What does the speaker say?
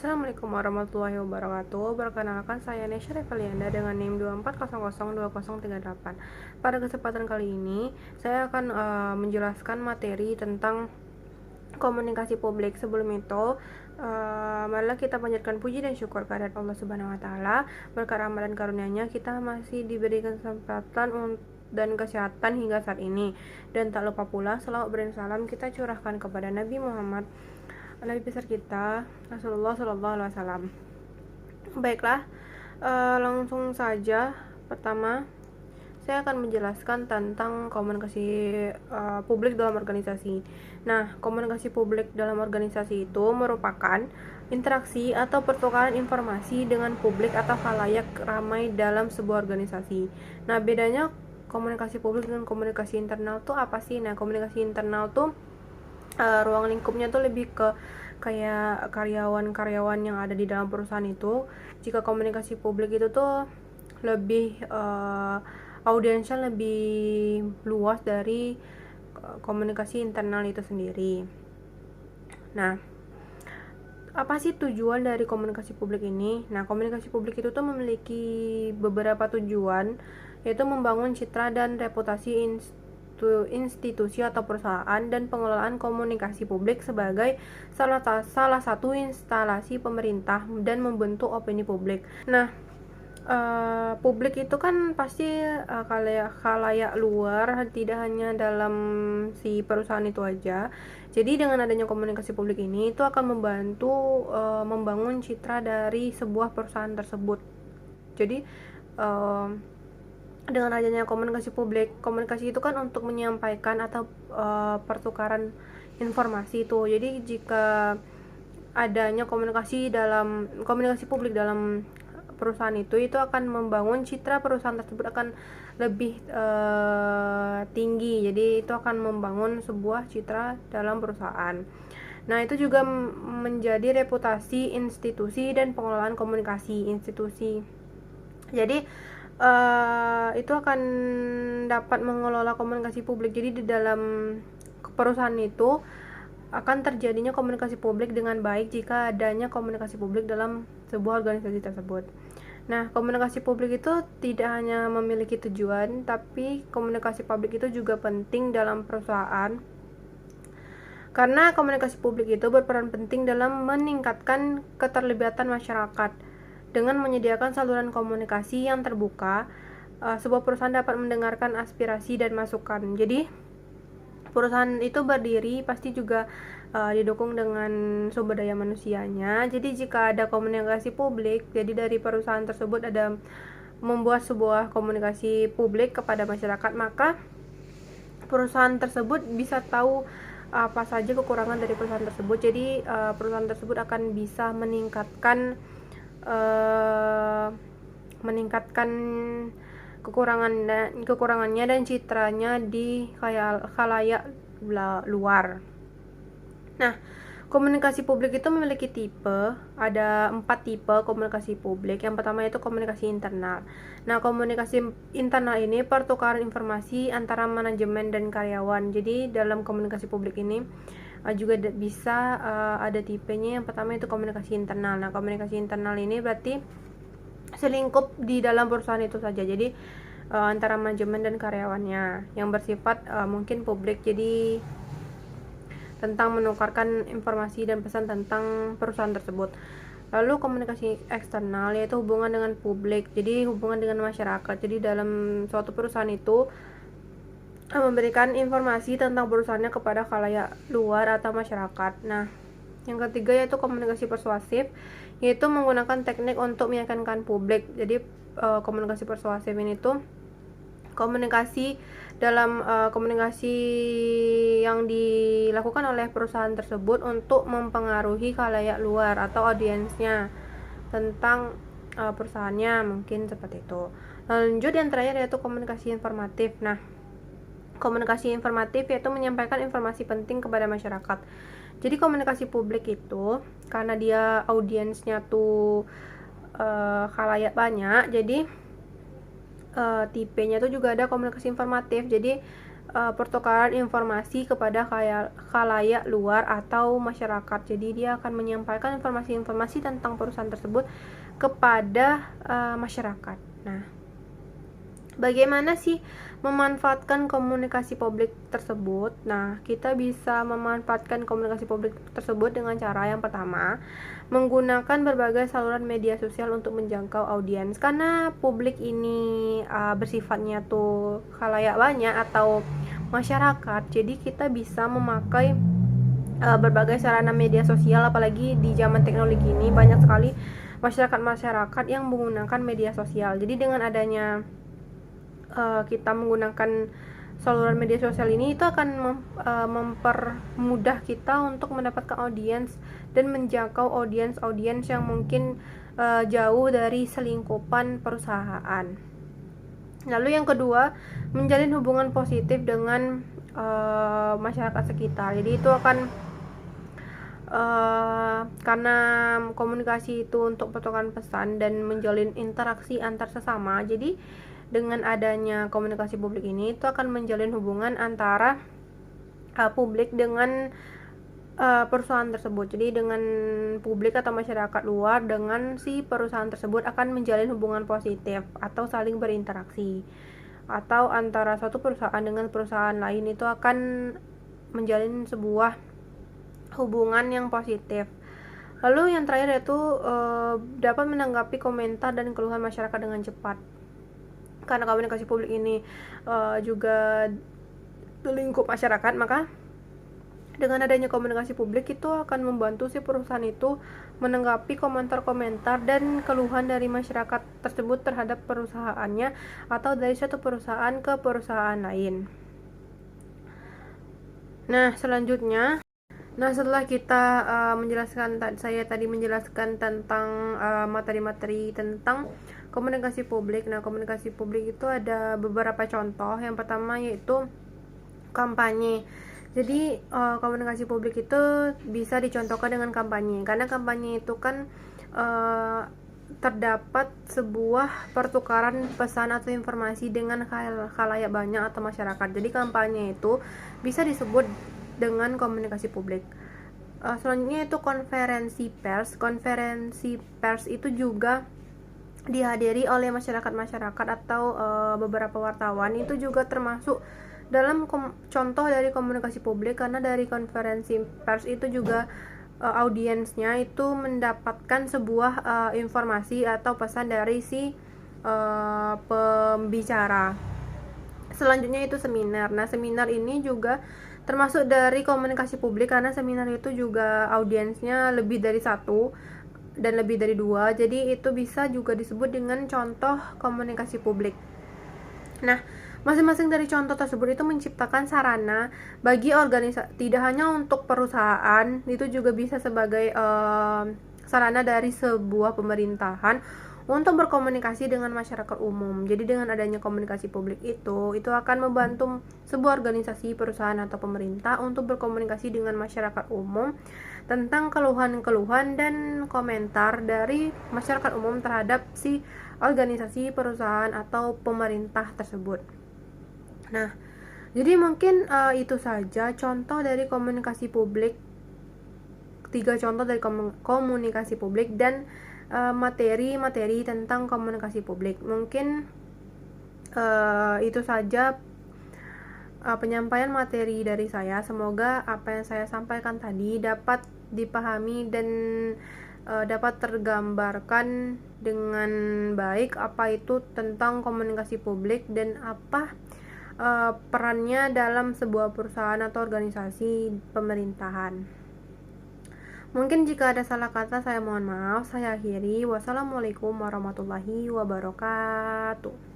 Assalamualaikum warahmatullahi wabarakatuh. Perkenalkan saya Nesya Revalianda dengan NIM 24002038. Pada kesempatan kali ini, saya akan menjelaskan materi tentang komunikasi publik. Sebelum itu, marilah kita panjatkan puji dan syukur kehadirat Allah Subhanahu wa taala. Berkat rahmat dan karunia-Nya kita masih diberikan kesempatan dan kesehatan hingga saat ini. Dan tak lupa pula selawat dan salam kita curahkan kepada Nabi Muhammad, Nabi besar kita, Rasulullah Shallallahu Alaihi Wasallam. Baiklah, langsung saja. Pertama, saya akan menjelaskan tentang komunikasi publik dalam organisasi. Nah, komunikasi publik dalam organisasi itu merupakan interaksi atau pertukaran informasi dengan publik atau khalayak ramai dalam sebuah organisasi. Nah, bedanya komunikasi publik dengan komunikasi internal tuh apa sih? Nah, komunikasi internal tuh ruang lingkupnya tuh lebih ke kayak karyawan-karyawan yang ada di dalam perusahaan itu. Jika komunikasi publik itu tuh lebih audiensnya lebih luas dari komunikasi internal itu sendiri. Nah, apa sih tujuan dari komunikasi publik ini? Nah, komunikasi publik itu tuh memiliki beberapa tujuan, yaitu membangun citra dan reputasi institusi atau perusahaan dan pengelolaan komunikasi publik sebagai salah satu instalasi pemerintah dan membentuk opini publik. Nah, publik itu kan pasti khalayak luar, tidak hanya dalam si perusahaan itu aja. Jadi dengan adanya komunikasi publik ini itu akan membantu membangun citra dari sebuah perusahaan tersebut. Jadi dengan adanya komunikasi publik, komunikasi itu kan untuk menyampaikan atau pertukaran informasi itu. Jadi jika adanya komunikasi publik dalam perusahaan itu akan membangun citra perusahaan tersebut akan lebih tinggi. Jadi itu akan membangun sebuah citra dalam perusahaan. Nah, itu juga menjadi reputasi institusi dan pengelolaan komunikasi institusi. Jadi itu akan dapat mengelola komunikasi publik. Jadi di dalam perusahaan itu akan terjadinya komunikasi publik dengan baik jika adanya komunikasi publik dalam sebuah organisasi tersebut. Nah, komunikasi publik itu tidak hanya memiliki tujuan, tapi komunikasi publik itu juga penting dalam perusahaan. Karena komunikasi publik itu berperan penting dalam meningkatkan keterlibatan masyarakat. Dengan menyediakan saluran komunikasi yang terbuka, sebuah perusahaan dapat mendengarkan aspirasi dan masukan. Jadi, perusahaan itu berdiri pasti juga didukung dengan sumber daya manusianya. Jadi jika ada komunikasi publik, jadi dari perusahaan tersebut ada membuat sebuah komunikasi publik kepada masyarakat, maka perusahaan tersebut bisa tahu apa saja kekurangan dari perusahaan tersebut. Jadi perusahaan tersebut akan bisa meningkatkan kekurangannya dan citranya di khalayak luar. Nah, komunikasi publik itu memiliki tipe, ada 4 tipe komunikasi publik. Yang pertama itu komunikasi internal. Nah, komunikasi internal ini pertukaran informasi antara manajemen dan karyawan. Jadi dalam komunikasi publik ini juga bisa ada tipenya. Yang pertama itu komunikasi internal. Nah, komunikasi internal ini berarti selingkup di dalam perusahaan itu saja. Jadi antara manajemen dan karyawannya yang bersifat mungkin publik. Jadi tentang menukarkan informasi dan pesan tentang perusahaan tersebut. Lalu komunikasi eksternal yaitu hubungan dengan publik. Jadi hubungan dengan masyarakat. Jadi dalam suatu perusahaan itu memberikan informasi tentang perusahaannya kepada khalayak luar atau masyarakat. Nah, yang ketiga yaitu komunikasi persuasif, yaitu menggunakan teknik untuk meyakinkan publik. Jadi komunikasi persuasif ini tuh komunikasi yang dilakukan oleh perusahaan tersebut untuk mempengaruhi khalayak luar atau audiensnya tentang perusahaannya, mungkin seperti itu. Lanjut, yang terakhir yaitu komunikasi informatif. Nah, komunikasi informatif yaitu menyampaikan informasi penting kepada masyarakat. Jadi komunikasi publik itu karena dia audiensnya tuh khalayak banyak, jadi tipenya tuh juga ada komunikasi informatif. Jadi pertukaran informasi kepada khalayak luar atau masyarakat. Jadi dia akan menyampaikan informasi-informasi tentang perusahaan tersebut kepada masyarakat. Nah, bagaimana sih memanfaatkan komunikasi publik tersebut? Nah, kita bisa memanfaatkan komunikasi publik tersebut dengan cara yang pertama, menggunakan berbagai saluran media sosial untuk menjangkau audiens. Karena publik ini bersifatnya tuh khalayak banyak atau masyarakat, jadi kita bisa memakai berbagai sarana media sosial. Apalagi di zaman teknologi ini banyak sekali masyarakat yang menggunakan media sosial. Jadi dengan adanya kita menggunakan saluran media sosial ini, itu akan mempermudah kita untuk mendapatkan audiens dan menjangkau audiens yang mungkin jauh dari selingkupan perusahaan. Lalu yang kedua, menjalin hubungan positif dengan masyarakat sekitar. Jadi itu akan karena komunikasi itu untuk pertukaran pesan dan menjalin interaksi antar sesama. Jadi dengan adanya komunikasi publik ini, itu akan menjalin hubungan antara publik dengan perusahaan tersebut. Jadi dengan publik atau masyarakat luar dengan si perusahaan tersebut akan menjalin hubungan positif atau saling berinteraksi, atau antara suatu perusahaan dengan perusahaan lain itu akan menjalin sebuah hubungan yang positif. Lalu yang terakhir yaitu dapat menanggapi komentar dan keluhan masyarakat dengan cepat. Karena komunikasi publik ini juga lingkup masyarakat, maka dengan adanya komunikasi publik itu akan membantu si perusahaan itu menanggapi komentar-komentar dan keluhan dari masyarakat tersebut terhadap perusahaannya atau dari suatu perusahaan ke perusahaan lain. Nah, selanjutnya, setelah kita saya tadi menjelaskan tentang materi-materi tentang komunikasi publik. Nah, komunikasi publik itu ada beberapa contoh. Yang pertama yaitu kampanye. Jadi komunikasi publik itu bisa dicontohkan dengan kampanye, karena kampanye itu kan terdapat sebuah pertukaran pesan atau informasi dengan khalayak banyak atau masyarakat. Jadi kampanye itu bisa disebut dengan komunikasi publik. Selanjutnya itu konferensi pers. Konferensi pers itu juga dihadiri oleh masyarakat atau beberapa wartawan. Itu juga termasuk dalam contoh dari komunikasi publik, karena dari konferensi pers itu juga audiensnya itu mendapatkan sebuah informasi atau pesan dari si pembicara. Selanjutnya itu seminar. Nah, seminar ini juga termasuk dari komunikasi publik, karena seminar itu juga audiensnya lebih dari satu dan lebih dari dua, jadi itu bisa juga disebut dengan contoh komunikasi publik. Nah, masing-masing dari contoh tersebut itu menciptakan sarana bagi organisasi, tidak hanya untuk perusahaan, itu juga bisa sebagai sarana dari sebuah pemerintahan untuk berkomunikasi dengan masyarakat umum. Jadi dengan adanya komunikasi publik itu akan membantu sebuah organisasi, perusahaan atau pemerintah untuk berkomunikasi dengan masyarakat umum tentang keluhan-keluhan dan komentar dari masyarakat umum terhadap si organisasi, perusahaan atau pemerintah tersebut. Nah, jadi mungkin itu saja contoh dari komunikasi publik, 3 contoh dari komunikasi publik dan materi-materi tentang komunikasi publik. Mungkin itu saja penyampaian materi dari saya. Semoga apa yang saya sampaikan tadi dapat dipahami dan dapat tergambarkan dengan baik apa itu tentang komunikasi publik dan apa perannya dalam sebuah perusahaan atau organisasi pemerintahan. Mungkin jika ada salah kata, saya mohon maaf. Saya akhiri. Wassalamualaikum warahmatullahi wabarakatuh.